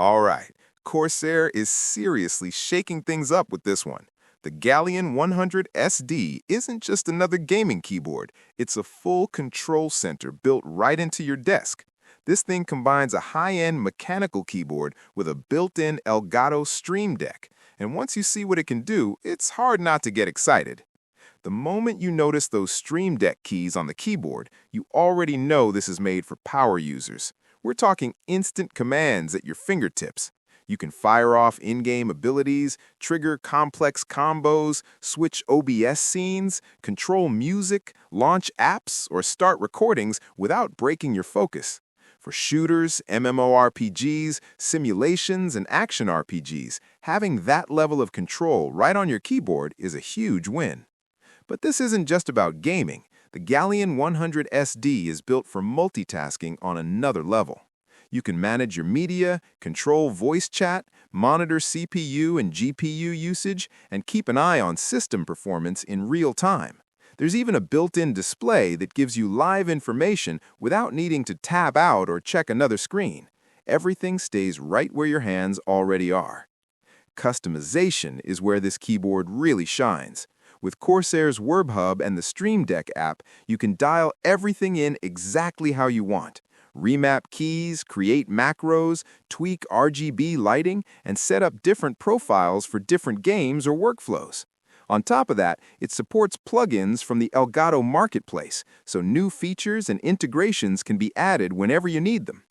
All right, Corsair is seriously shaking things up with this one. The Galleon 100 SD isn't just another gaming keyboard, it's a full control center built right into your desk. This thing combines a high-end mechanical keyboard with a built-in Elgato Stream Deck, and once you see what it can do, it's hard not to get excited. The moment you notice those Stream Deck keys on the keyboard, you already know this is made for power users. We're talking instant commands at your fingertips. You can fire off in-game abilities, trigger complex combos, switch OBS scenes, control music, launch apps, or start recordings without breaking your focus. For shooters, MMORPGs, simulations, and action RPGs, having that level of control right on your keyboard is a huge win. But this isn't just about gaming. The Galleon 100 SD is built for multitasking on another level. You can manage your media, control voice chat, monitor CPU and GPU usage, and keep an eye on system performance in real time. There's even a built-in display that gives you live information without needing to tab out or check another screen. Everything stays right where your hands already are. Customization is where this keyboard really shines. With Corsair's WordHub and the Stream Deck app, you can dial everything in exactly how you want. Remap keys, create macros, tweak RGB lighting, and set up different profiles for different games or workflows. On top of that, it supports plugins from the Elgato Marketplace, so new features and integrations can be added whenever you need them.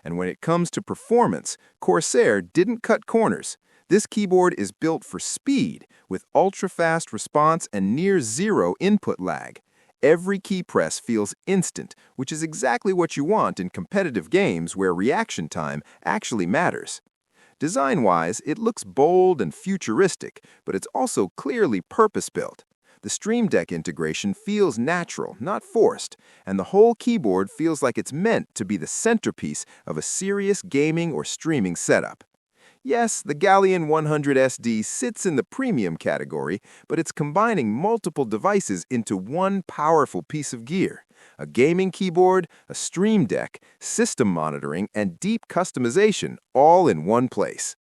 And when it comes to performance, Corsair didn't cut corners. This keyboard is built for speed, with ultra-fast response and near-zero input lag. Every key press feels instant, which is exactly what you want in competitive games where reaction time actually matters. Design-wise, it looks bold and futuristic, but it's also clearly purpose-built. The Stream Deck integration feels natural, not forced, and the whole keyboard feels like it's meant to be the centerpiece of a serious gaming or streaming setup. Yes, the Galleon 100 SD sits in the premium category, but it's combining multiple devices into one powerful piece of gear. A gaming keyboard, a Stream Deck, system monitoring, and deep customization all in one place.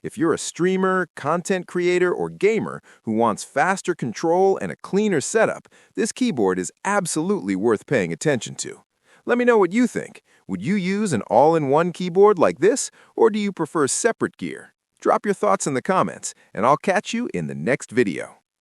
If you're a streamer, content creator, or gamer who wants faster control and a cleaner setup, this keyboard is absolutely worth paying attention to. Let me know what you think. Would you use an all-in-one keyboard like this, or do you prefer separate gear? Drop your thoughts in the comments, and I'll catch you in the next video.